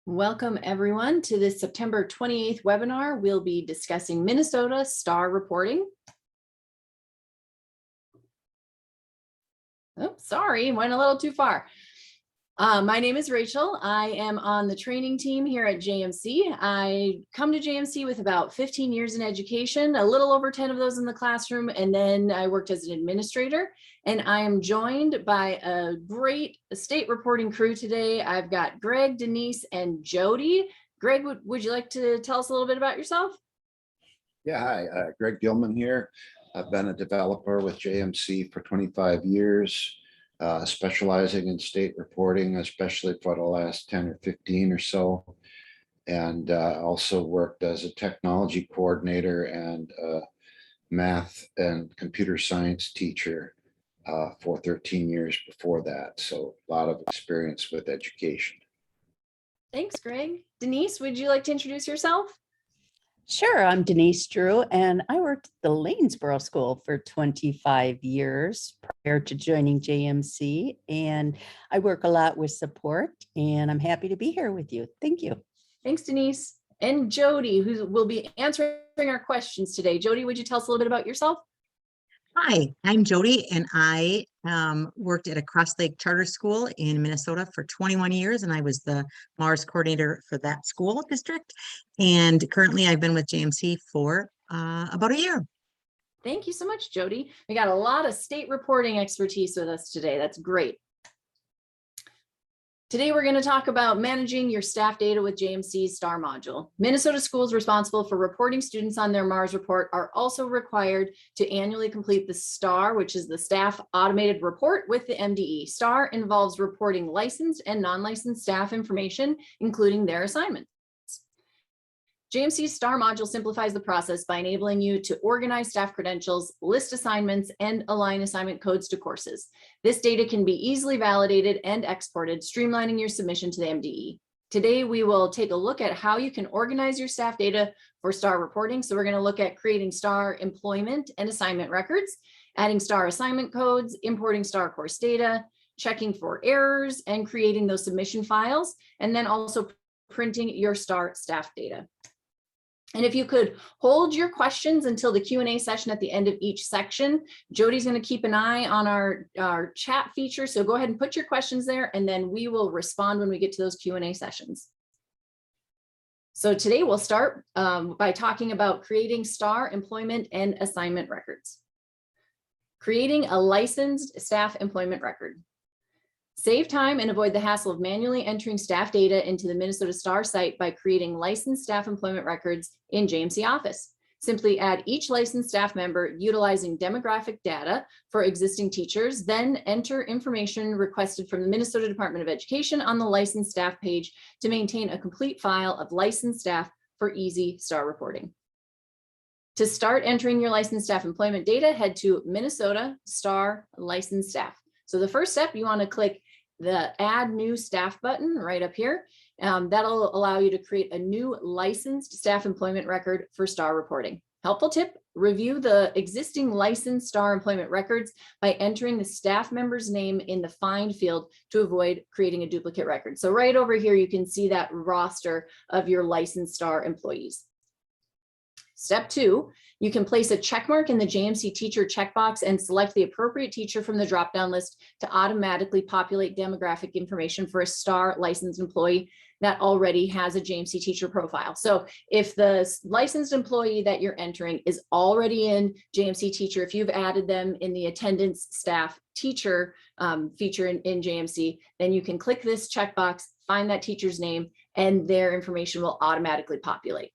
Welcome everyone to this September 28th webinar. We'll be discussing Minnesota STAR reporting. Oh, sorry, went a little too far. My name is Rachel. I am on the training team here at JMC. I come to JMC with about 15 years in education, a little over 10 of those in the classroom, and then I worked as an administrator. And I am joined by a great state reporting crew today. I've got Greg, Denise, and Jody. Greg, would you like to tell us a little bit about yourself? Yeah, hi, Greg Gilman here. I've been a developer with JMC for 25 years. Specializing in state reporting, especially for the last 10 or 15 or so. And also worked as a technology coordinator and math and computer science teacher for 13 years before that. So a lot of experience with education. Thanks, Greg. Denise, would you like to introduce yourself? Sure, I'm Denise Drew, and I worked at the Lanesboro School for 25 years prior to joining JMC, and I work a lot with support, and I'm happy to be here with you. Thank you. Thanks, Denise. And Jody, who will be answering our questions today. Jody, would you tell us a little bit about yourself? Hi, I'm Jody, and I worked at a Cross Lake Charter School in Minnesota for 21 years, and I was the Mars coordinator for that school district. And currently, I've been with JMC for about a year. Thank you so much, Jody. We got a lot of state reporting expertise with us today. That's great. Today, we're going to talk about managing your staff data with JMC's STAR module. Minnesota schools responsible for reporting students on their MARS report are also required to annually complete the STAR, which is the staff automated report with the MDE. STAR involves reporting licensed and non-licensed staff information, including their assignments. JMC's STAR module simplifies the process by enabling you to organize staff credentials, list assignments, and align assignment codes to courses. This data can be easily validated and exported, streamlining your submission to the MDE. Today, we will take a look at how you can organize your staff data for STAR reporting. So we're going to look at creating STAR employment and assignment records, adding STAR assignment codes, importing STAR course data, checking for errors, and creating those submission files, and then also printing your STAR staff data. And if you could hold your questions until the Q&A session at the end of each section, Jody's going to keep an eye on our chat feature. So go ahead and put your questions there, and then we will respond when we get to those Q&A sessions. So today we'll start by talking about creating STAR employment and assignment records. Creating a licensed staff employment record. Save time and avoid the hassle of manually entering staff data into the Minnesota STAR site by creating licensed staff employment records in JMC Office. Simply add each licensed staff member utilizing demographic data for existing teachers, then enter information requested from the Minnesota Department of Education on the licensed staff page to maintain a complete file of licensed staff for easy STAR reporting. To start entering your licensed staff employment data, head to Minnesota STAR licensed staff. So the first step, you want to click the add new staff button right up here. That'll allow you to create a new licensed staff employment record for STAR reporting. Helpful tip, review the existing licensed STAR employment records by entering the staff member's name in the find field to avoid creating a duplicate record. So right over here, you can see that roster of your licensed STAR employees. Step 2, you can place a check mark in the JMC teacher checkbox and select the appropriate teacher from the drop-down list to automatically populate demographic information for a STAR licensed employee that already has a JMC teacher profile. So if the licensed employee that you're entering is already in JMC teacher, if you've added them in the attendance staff teacher feature in JMC, then you can click this checkbox, find that teacher's name, and their information will automatically populate.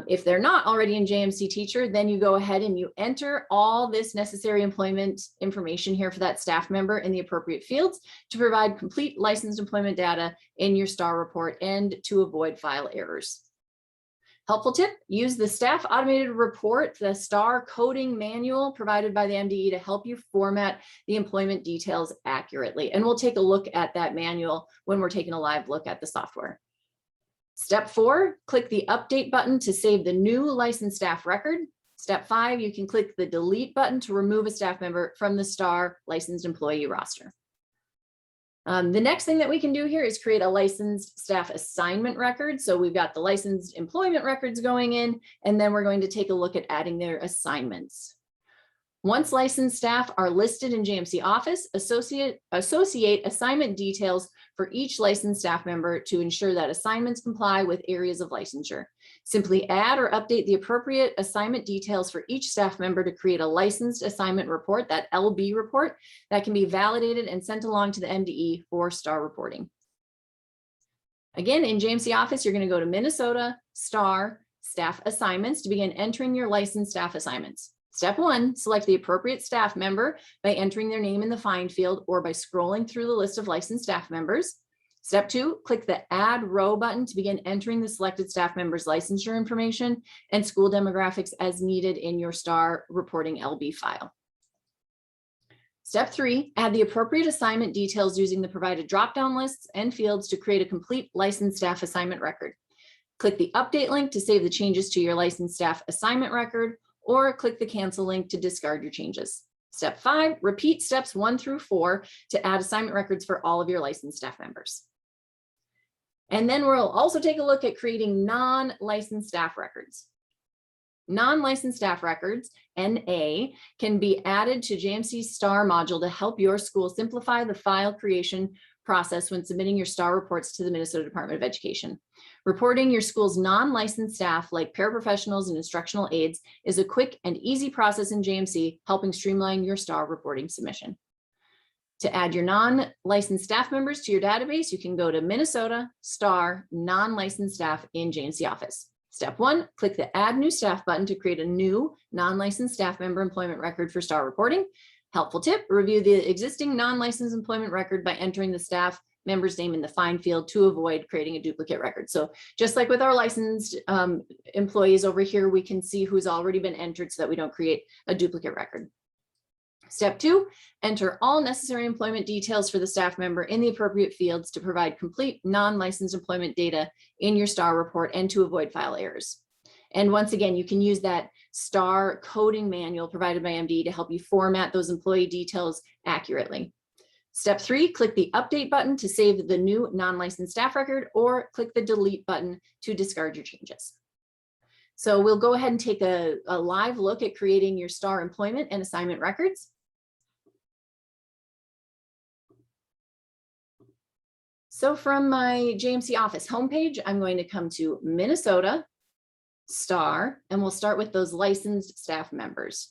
If they're not already in JMC teacher, then you go ahead and you enter all this necessary employment information here for that staff member in the appropriate fields to provide complete licensed employment data in your STAR report and to avoid file errors. Helpful tip, use the staff automated report, the STAR coding manual provided by the MDE to help you format the employment details accurately. And we'll take a look at that manual when we're taking a live look at the software. Step 4, click the update button to save the new licensed staff record. Step 5, you can click the delete button to remove a staff member from the STAR licensed employee roster. The next thing that we can do here is create a licensed staff assignment record. So we've got the licensed employment records going in, and then we're going to take a look at adding their assignments. Once licensed staff are listed in JMC Office, associate assignment details for each licensed staff member to ensure that assignments comply with areas of licensure. Simply add or update the appropriate assignment details for each staff member to create a licensed assignment report, that LB report, that can be validated and sent along to the MDE for STAR reporting. Again, in JMC Office, you're going to go to Minnesota STAR staff assignments to begin entering your licensed staff assignments. Step 1, select the appropriate staff member by entering their name in the find field or by scrolling through the list of licensed staff members. Step 2, click the Add Row button to begin entering the selected staff member's licensure information and school demographics as needed in your STAR reporting LB file. Step 3, add the appropriate assignment details using the provided drop-down lists and fields to create a complete licensed staff assignment record. Click the Update link to save the changes to your licensed staff assignment record, or click the Cancel link to discard your changes. Step 5, repeat steps 1 through 4 to add assignment records for all of your licensed staff members. And then we'll also take a look at creating non-licensed staff records. Non-licensed staff records, NA, can be added to JMC's STAR module to help your school simplify the file creation process when submitting your STAR reports to the Minnesota Department of Education. Reporting your school's non-licensed staff, like paraprofessionals and instructional aides, is a quick and easy process in JMC, helping streamline your STAR reporting submission. To add your non-licensed staff members to your database, you can go to Minnesota STAR non-licensed staff in JMC Office. Step 1, click the Add New Staff button to create a new non-licensed staff member employment record for STAR reporting. Helpful tip, review the existing non-licensed employment record by entering the staff member's name in the find field to avoid creating a duplicate record. So just like with our licensed employees over here, we can see who's already been entered so that we don't create a duplicate record. Step 2, enter all necessary employment details for the staff member in the appropriate fields to provide complete non-licensed employment data in your STAR report and to avoid file errors. And once again, you can use that STAR coding manual provided by MD to help you format those employee details accurately. Step 3, click the Update button to save the new non-licensed staff record, or click the Delete button to discard your changes. So we'll go ahead and take a live look at creating your STAR employment and assignment records. So from my JMC Office homepage, I'm going to come to Minnesota STAR, and we'll start with those licensed staff members.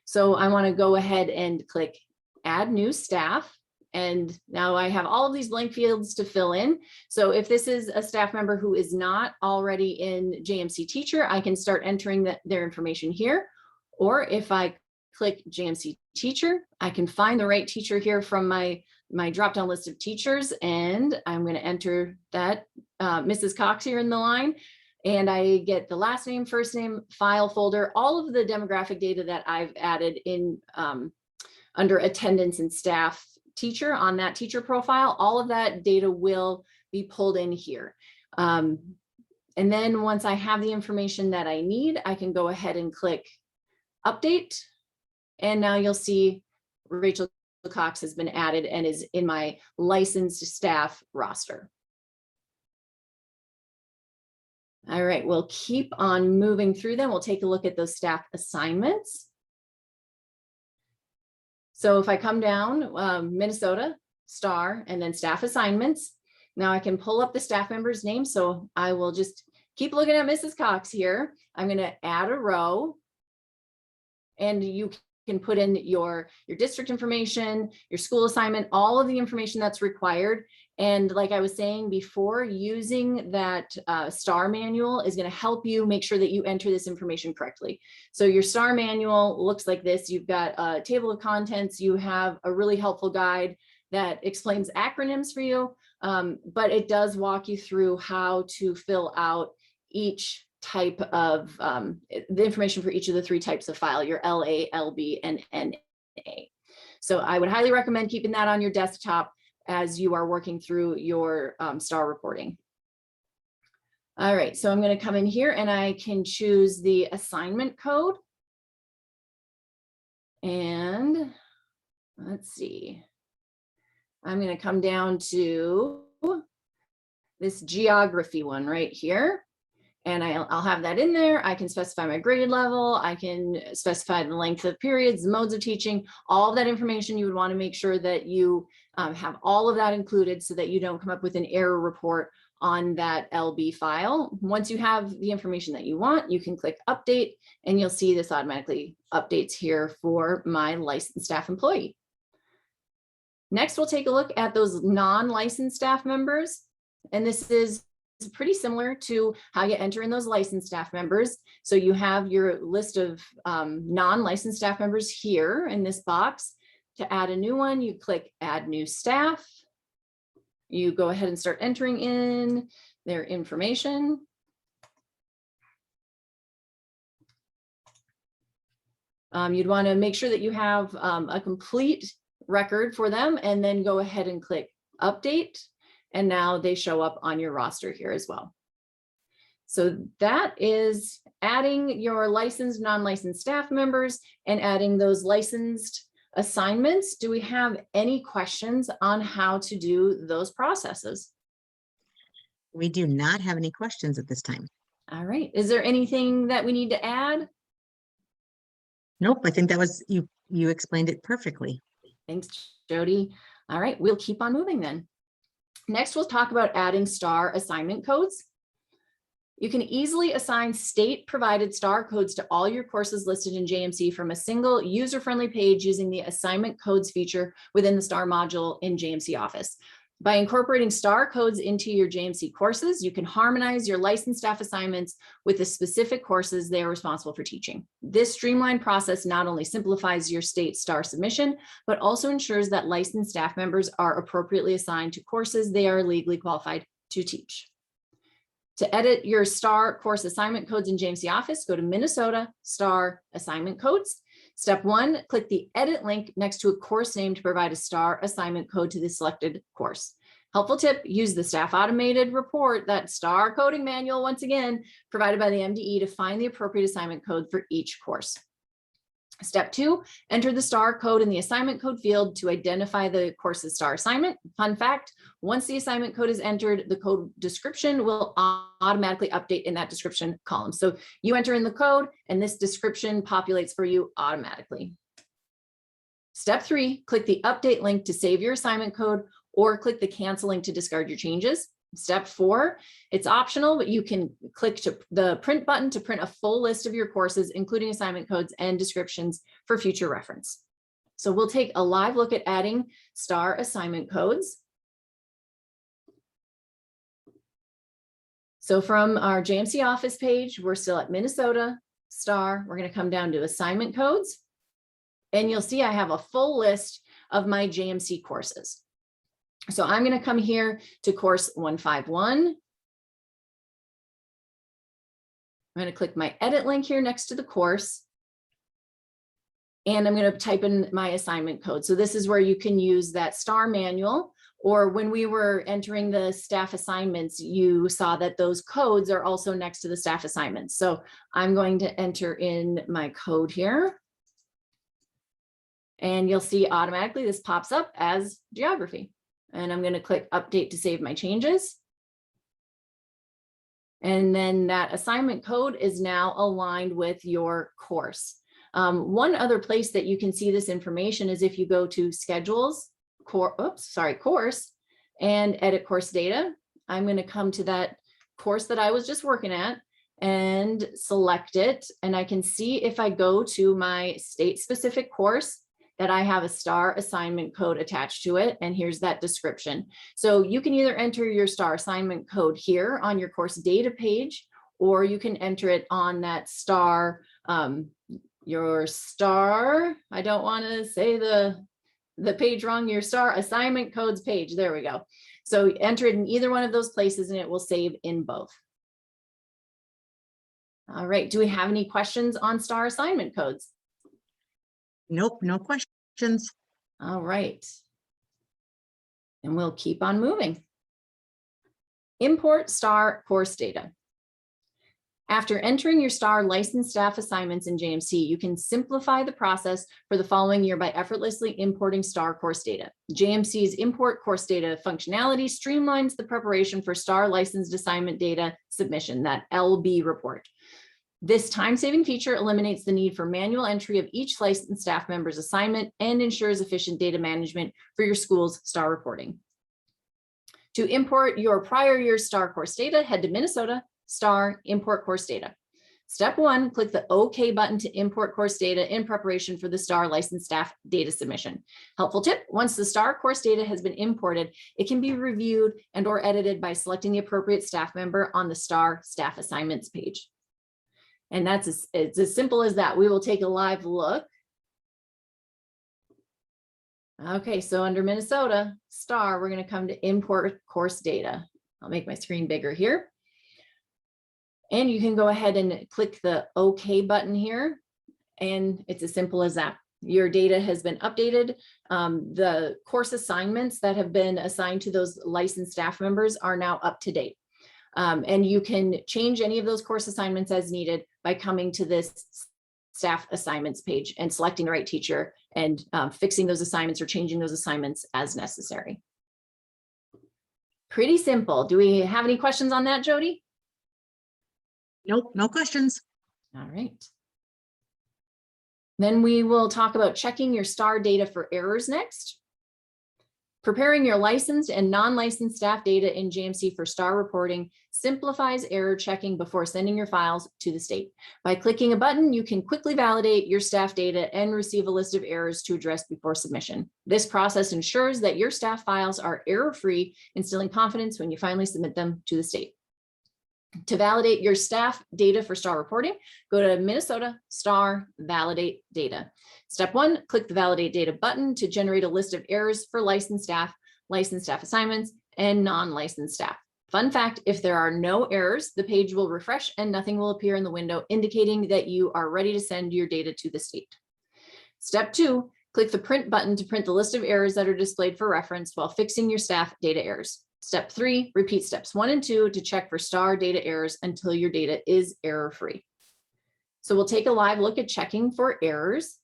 So I want to go ahead and click Add New Staff. And now I have all of these blank fields to fill in. So if this is a staff member who is not already in JMC Teacher, I can start entering their information here. Or if I click JMC Teacher, I can find the right teacher here from my drop-down list of teachers, and I'm going to enter that Mrs. Cox here in the line, and I get the last name, first name, file folder, all of the demographic data that I've added in under attendance and staff teacher on that teacher profile. All of that data will be pulled in here. And then once I have the information that I need, I can go ahead and click Update, and now you'll see Rachel Cox has been added and is in my licensed staff roster. All right, we'll keep on moving through them. We'll take a look at those staff assignments. So if I come down, Minnesota, STAR, and then staff assignments, now I can pull up the staff member's name. So I will just keep looking at Mrs. Cox here. I'm going to add a row, and you can put in your district information, your school assignment, all of the information that's required. And like I was saying before, using that STAR manual is going to help you make sure that you enter this information correctly. So your STAR manual looks like this. You've got a table of contents. You have a really helpful guide that explains acronyms for you, but it does walk you through how to fill out each type of the information for each of the 3 types of file, your LA, LB, and NA. So I would highly recommend keeping that on your desktop as you are working through your STAR reporting. All right, so I'm going to come in here and I can choose the assignment code. And let's see. I'm going to come down to this geography one right here. And I'll have that in there. I can specify my grade level. I can specify the length of periods, the modes of teaching, all of that information. You would want to make sure that you have all of that included so that you don't come up with an error report on that LB file. Once you have the information that you want, you can click update and you'll see this automatically updates here for my licensed staff employee. Next, we'll take a look at those non-licensed staff members. And this is pretty similar to how you enter in those licensed staff members. So you have your list of non-licensed staff members here in this box. To add a new one, you click add new staff. You go ahead and start entering in their information. You'd want to make sure that you have a complete record for them and then go ahead and click update. And now they show up on your roster here as well. So that is adding your licensed, non-licensed staff members and adding those licensed assignments. Do we have any questions on how to do those processes? We do not have any questions at this time. All right. Is there anything that we need to add? Nope, I think that was, you explained it perfectly. Thanks, Jody. All right, we'll keep on moving then. Next, we'll talk about adding STAR assignment codes. You can easily assign state-provided STAR codes to all your courses listed in JMC from a single user-friendly page using the assignment codes feature within the STAR module in JMC Office. By incorporating STAR codes into your JMC courses, you can harmonize your licensed staff assignments with the specific courses they are responsible for teaching. This streamlined process not only simplifies your state STAR submission, but also ensures that licensed staff members are appropriately assigned to courses they are legally qualified to teach. To edit your STAR course assignment codes in JMC Office, go to Minnesota STAR assignment codes. Step 1, click the edit link next to a course name to provide a STAR assignment code to the selected course. Helpful tip, use the staff automated report, that STAR coding manual, once again, provided by the MDE to find the appropriate assignment code for each course. Step 2, enter the STAR code in the assignment code field to identify the course's STAR assignment. Fun fact, once the assignment code is entered, the code description will automatically update in that description column. So you enter in the code and this description populates for you automatically. Step 3, click the update link to save your assignment code or click the cancel link to discard your changes. Step 4, it's optional, but you can click to the print button to print a full list of your courses, including assignment codes and descriptions for future reference. So we'll take a live look at adding STAR assignment codes. So from our JMC Office page, we're still at Minnesota STAR. We're going to come down to assignment codes. And you'll see I have a full list of my JMC courses. So I'm going to come here to course 151. I'm going to click my edit link here next to the course. And I'm going to type in my assignment code. So this is where you can use that STAR manual, or when we were entering the staff assignments, you saw that those codes are also next to the staff assignments. So I'm going to enter in my code here. And you'll see automatically this pops up as geography. And I'm going to click update to save my changes. And then that assignment code is now aligned with your course. One other place that you can see this information is if you go to schedules, course, and edit course data. I'm going to come to that course that I was just working at and select it. And I can see if I go to my state specific course that I have a STAR assignment code attached to it. And here's that description. So you can either enter your STAR assignment code here on your course data page, or you can enter it on that STAR, your STAR, I don't want to say the page wrong, your STAR assignment codes page. There we go. So enter it in either one of those places and it will save in both. All right. Do we have any questions on STAR assignment codes? Nope, no questions. All right. And we'll keep on moving. Import STAR course data. After entering your STAR licensed staff assignments in JMC, you can simplify the process for the following year by effortlessly importing STAR course data. JMC's import course data functionality streamlines the preparation for STAR licensed assignment data submission, that LB report. This time-saving feature eliminates the need for manual entry of each licensed staff member's assignment and ensures efficient data management for your school's STAR reporting. To import your prior year's STAR course data, head to Minnesota, STAR, import course data. Step 1, click the OK button to import course data in preparation for the STAR licensed staff data submission. Helpful tip, once the STAR course data has been imported, it can be reviewed and or edited by selecting the appropriate staff member on the STAR staff assignments page. And it's as simple as that. We will take a live look. Okay, so under Minnesota, STAR, we're going to come to import course data. I'll make my screen bigger here. And you can go ahead and click the OK button here. And it's as simple as that. Your data has been updated. The course assignments that have been assigned to those licensed staff members are now up to date. And you can change any of those course assignments as needed by coming to this staff assignments page and selecting the right teacher and fixing those assignments or changing those assignments as necessary. Pretty simple. Do we have any questions on that, Jody? Nope, no questions. All right. Then we will talk about checking your STAR data for errors next. Preparing your licensed and non-licensed staff data in JMC for STAR reporting simplifies error checking before sending your files to the state. By clicking a button, you can quickly validate your staff data and receive a list of errors to address before submission. This process ensures that your staff files are error-free, instilling confidence when you finally submit them to the state. To validate your staff data for STAR reporting, go to Minnesota, STAR, Validate Data. Step 1, click the Validate Data button to generate a list of errors for licensed staff assignments, and non-licensed staff. Fun fact, if there are no errors, the page will refresh and nothing will appear in the window, indicating that you are ready to send your data to the state. Step 2, click the Print button to print the list of errors that are displayed for reference while fixing your staff data errors. Step 3, repeat steps 1 and 2 to check for STAR data errors until your data is error-free. So we'll take a live look at checking for errors.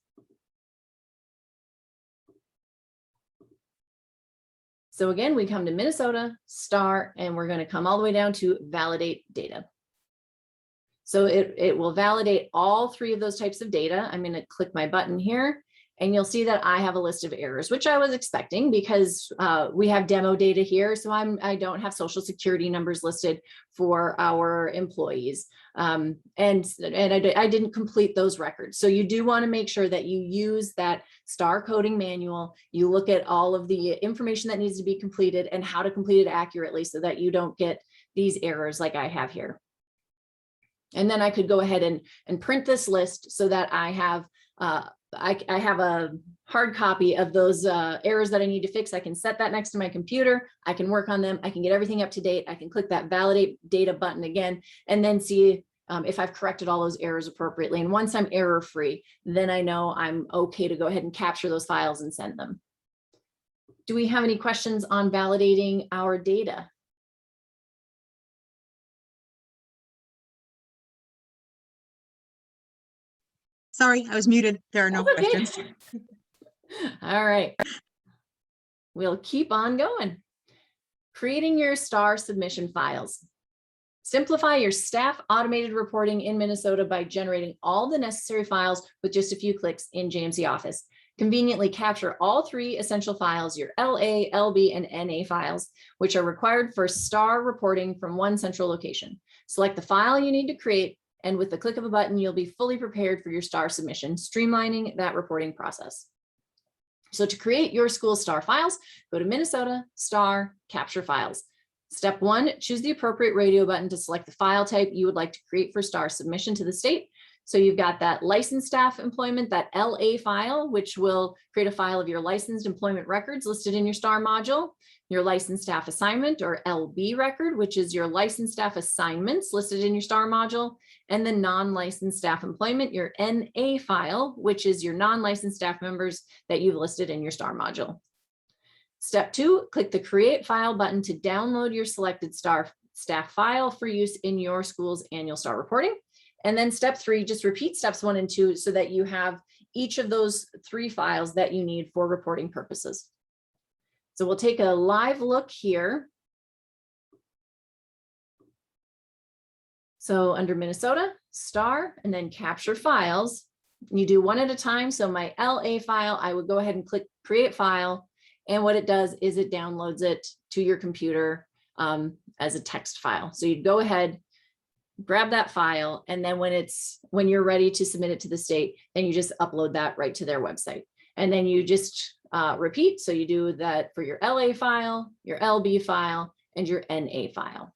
So again, we come to Minnesota, STAR, and we're going to come all the way down to Validate Data. So it will validate all 3 of those types of data. I'm going to click my button here. And you'll see that I have a list of errors, which I was expecting because we have demo data here. So I don't have social security numbers listed for our employees. And I didn't complete those records. So you do want to make sure that you use that STAR coding manual. You look at all of the information that needs to be completed and how to complete it accurately so that you don't get these errors like I have here. And then I could go ahead and print this list so that I have I have a hard copy of those errors that I need to fix. I can set that next to my computer. I can work on them. I can get everything up to date. I can click that Validate Data button again, and then see if I've corrected all those errors appropriately. And once I'm error-free, then I know I'm okay to go ahead and capture those files and send them. Do we have any questions on validating our data? Sorry, I was muted. There are no Okay. questions. All right. We'll keep on going. Creating your STAR submission files. Simplify your staff automated reporting in Minnesota by generating all the necessary files with just a few clicks in JMC Office. Conveniently capture all 3 essential files, your LA, LB, and NA files, which are required for STAR reporting from one central location. Select the file you need to create, and with the click of a button, you'll be fully prepared for your STAR submission, streamlining that reporting process. So to create your school STAR files, go to Minnesota, STAR, Capture Files. Step 1, choose the appropriate radio button to select the file type you would like to create for STAR submission to the state. So you've got that licensed staff employment, that LA file, which will create a file of your licensed employment records listed in your STAR module, your licensed staff assignment or LB record, which is your licensed staff assignments listed in your STAR module, and the non-licensed staff employment, your NA file, which is your non-licensed staff members that you've listed in your STAR module. Step 2, click the Create File button to download your selected STAR staff file for use in your school's annual STAR reporting. And then step 3, just repeat steps 1 and 2 so that you have each of those 3 files that you need for reporting purposes. So we'll take a live look here. So under Minnesota, STAR, and then capture files, you do one at a time. So my LA file, I would go ahead and click create file. And what it does is it downloads it to your computer as a text file. So you'd go ahead, grab that file, and then when you're ready to submit it to the state, then you just upload that right to their website. And then you just repeat. So you do that for your LA file, your LB file, and your NA file.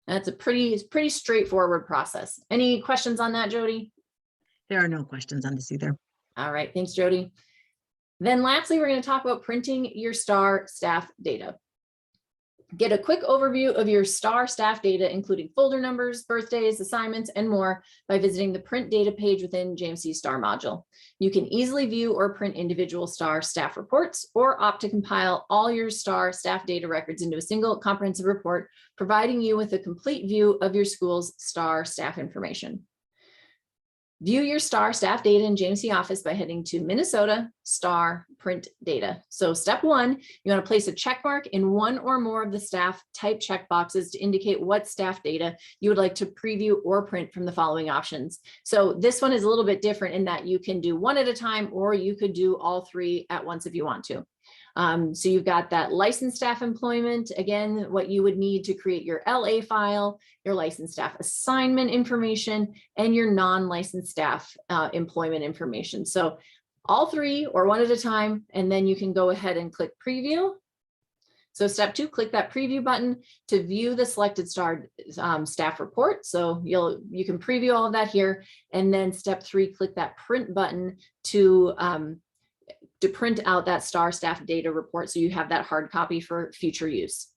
That's a pretty straightforward process. Any questions on that, Jody? There are no questions on this either. All right, thanks, Jody. Then lastly, we're going to talk about printing your STAR staff data. Get a quick overview of your STAR staff data, including folder numbers, birthdays, assignments, and more by visiting the print data page within JMC STAR module. You can easily view or print individual STAR staff reports or opt to compile all your STAR staff data records into a single comprehensive report, providing you with a complete view of your school's STAR staff information. View your STAR staff data in JMC Office by heading to Minnesota STAR Print Data. So step 1, you want to place a check mark in one or more of the staff type check boxes to indicate what staff data you would like to preview or print from the following options. So this one is a little bit different in that you can do one at a time, or you could do all 3 at once if you want to. So you've got that licensed staff employment, again, what you would need to create your LA file, your licensed staff assignment information, and your non-licensed staff employment information. So all 3 or one at a time, and then you can go ahead and click preview. So step 2, click that preview button to view the selected STAR staff report. So you can preview all of that here. And then step 3, click that print button to print out that STAR staff data report so you have that hard copy for future use.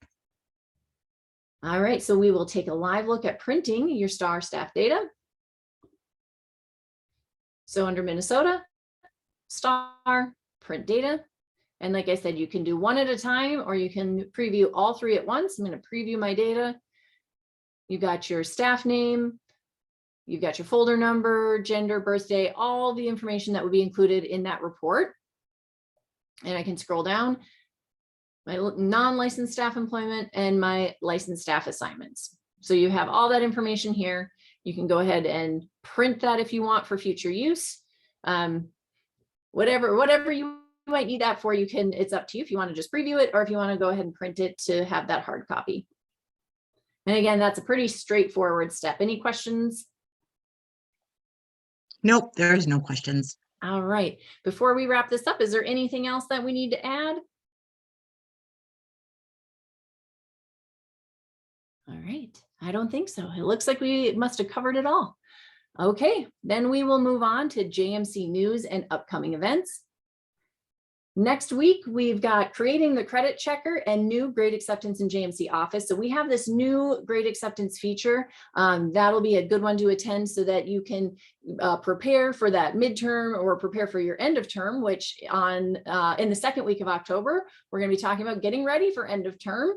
All right, so we will take a live look at printing your STAR staff data. So under Minnesota, STAR, print data. And like I said, you can do one at a time, or you can preview all 3 at once. I'm going to preview my data. You got your staff name, you've got your folder number, gender, birthday, all the information that would be included in that report. And I can scroll down, my non-licensed staff employment and my licensed staff assignments. So you have all that information here. You can go ahead and print that if you want for future use. Whatever you might need that for, you can, it's up to you if you want to just preview it or if you want to go ahead and print it to have that hard copy. And again, that's a pretty straightforward step. Any questions? Nope, there's no questions. All right, before we wrap this up, is there anything else that we need to add? All right, I don't think so. It looks like we must have covered it all. Okay, then we will move on to JMC news and upcoming events. Next week, we've got creating the credit checker and new grade acceptance in JMC Office. So we have this new grade acceptance feature. That'll be a good one to attend so that you can prepare for that midterm or prepare for your end of term, which in the second week of October, we're going to be talking about getting ready for end of term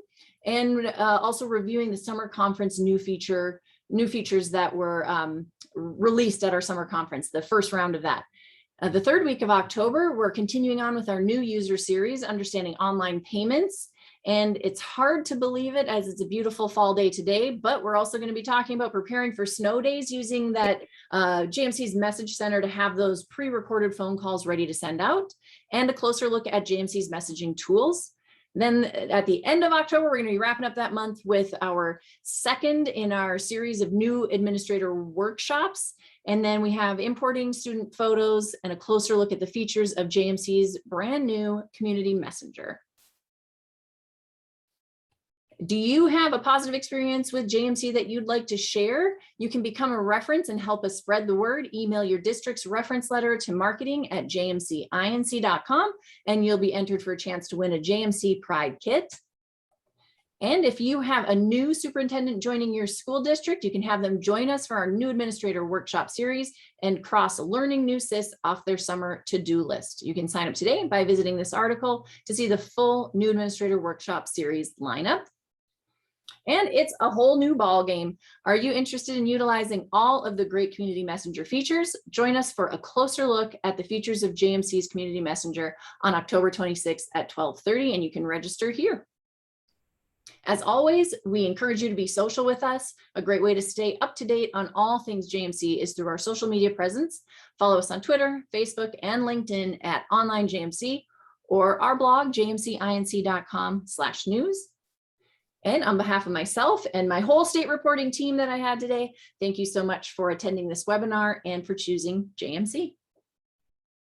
and also reviewing the summer conference new features that were released at our summer conference, the first round of that. The third week of October, we're continuing on with our new user series, Understanding Online Payments. And it's hard to believe it as it's a beautiful fall day today, but we're also going to be talking about preparing for snow days using that JMC's Message Center to have those pre-recorded phone calls ready to send out, and a closer look at JMC's messaging tools. Then at the end of October, we're going to be wrapping up that month with our second in our series of new administrator workshops. And then we have importing student photos and a closer look at the features of JMC's brand new community messenger. Do you have a positive experience with JMC that you'd like to share? You can become a reference and help us spread the word. Email your district's reference letter to marketing@jmcinc.com and you'll be entered for a chance to win a JMC Pride Kit. And if you have a new superintendent joining your school district, you can have them join us for our new administrator workshop series and cross learning new SIS off their summer to-do list. You can sign up today by visiting this article to see the full new administrator workshop series lineup. And it's a whole new ball game. Are you interested in utilizing all of the great Community Messenger features? Join us for a closer look at the features of JMC's Community Messenger on October 26th at 12:30, and you can register here. As always, we encourage you to be social with us. A great way to stay up to date on all things JMC is through our social media presence. Follow us on Twitter, Facebook, and LinkedIn at Online JMC, or our blog, jmcinc.com/news. And on behalf of myself and my whole state reporting team that I had today, thank you so much for attending this webinar and for choosing JMC.